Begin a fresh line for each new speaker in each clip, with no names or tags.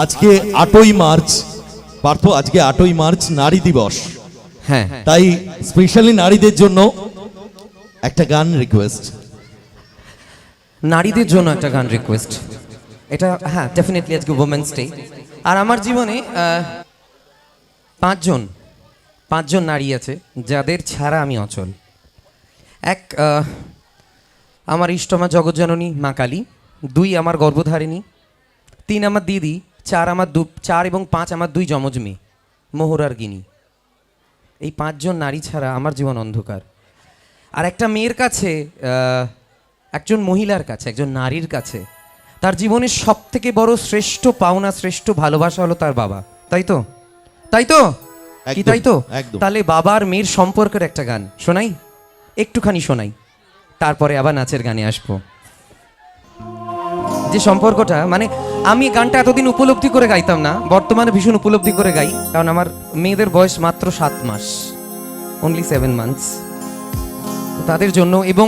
আজকে 8ই মার্চ পার্থ, আজকে 8ই মার্চ নারী দিবস।
হ্যাঁ,
তাই স্পেশালি নারীদের জন্য একটা গান রিকোয়েস্ট।
নারীদের জন্য একটা গান রিকোয়েস্ট, এটা হ্যাঁ ডেফিনেটলি আজকে ওমেন্স ডে। আর আমার জীবনে পাঁচজন নারী আছে যাদের ছাড়া আমি অচল। এক, আমার ইষ্টমা জগৎজননী মা কালী। 2 আমার গর্ভধারিণী। 3 আমার দিদি। 4 এবং 5 আমার 2 যমজ মেয়ে মোহরার গিনি। এই 5 জন নারী ছাড়া আমার জীবন অন্ধকার। আর একটা মেয়ের কাছে, একজন মহিলার কাছে, একজন নারীর কাছে তার জীবনের সব থেকে বড় শ্রেষ্ঠ পাওনা, শ্রেষ্ঠ ভালোবাসা হলো তার বাবা। তাই তো? তাই তো? কি তাই তো? তাহলে বাবার মেয়ের সম্পর্কের একটা গান শোনাই, একটুখানি শোনাই, তারপরে আবার নাচের গানে আসবো। যে সম্পর্কটা, মানে আমি গানটা এতদিন উপলব্ধি করে গাইতাম না, বর্তমানে ভীষণ উপলব্ধি করে গাই, কারণ আমার মেয়েদের বয়স মাত্র 7 মাস, অনলি 7 মান্থস। তাদের জন্য এবং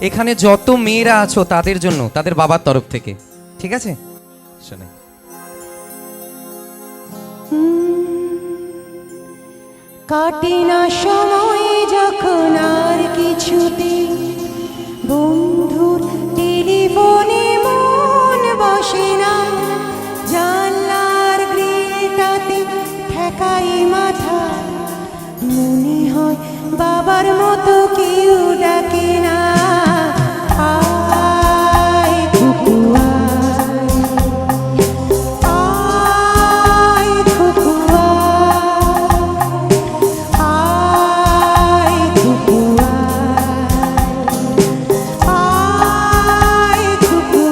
এখানে যত মেয়েরা আছো তাদের জন্য, তাদের বাবার তরফ থেকে, ঠিক আছে? শোনাই।
কাটে না সময় যখন আর কিছুতে, বন্ধুর টেলিফোনে মন বসে না, জানলার গ্রিলটাতে ঠেকাই মাথা, মনে হয় বাবার মতো কেউ ডাকে না। আয় কুকু আয়, কুকু আয়, কুকু আয়, কুকু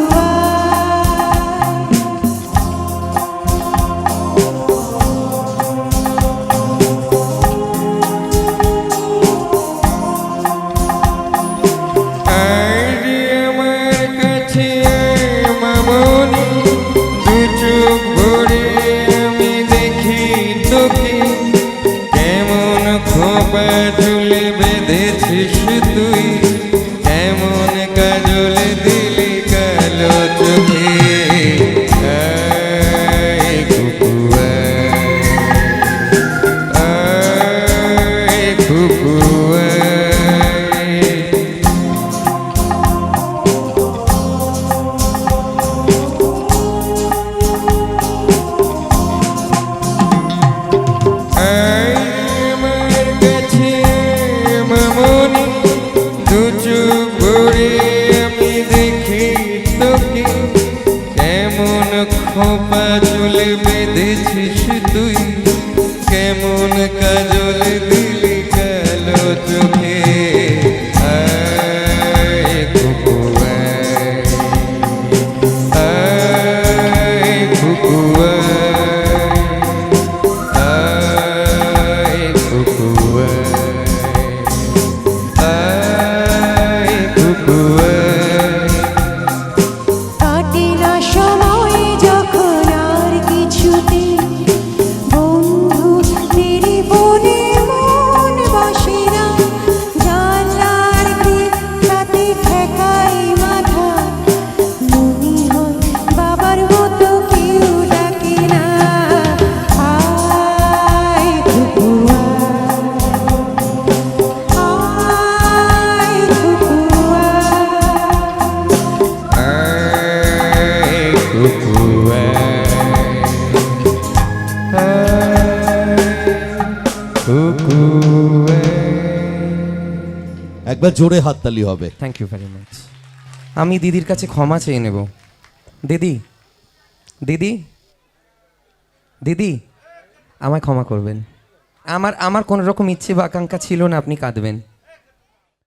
চুলে বেঁধেছিস তুই, এমন কাজল দিলি কালো চোখে। আয় কুকু আয়, কুকু খোপা চুলে বেঁধেছিস তুই, কেমন কাজল দিলি কালো চোখে। আয় কুকু আয়, কুকু আয়, কুকু আয়, কুকু
কাটে না সময় যখন আর কিছুতে, বন্ধুর টেলিফোনে মন বসে না, জানলার গ্রিলটাতে ঠেকাই মাথা, মনে হয় বাবার মতো কেউ ডাকে না। আয় কুকু আয়, কুকু
একবার জোরে হাততালি হবে।
Thank you very much. আমি দিদির কাছে ক্ষমা চেয়ে নেব। দিদি, দিদি, দিদি, আমায় ক্ষমা করবেন। আমার কোনো রকম ইচ্ছে বা আকাঙ্ক্ষা ছিল না আপনি কাঁদবেন।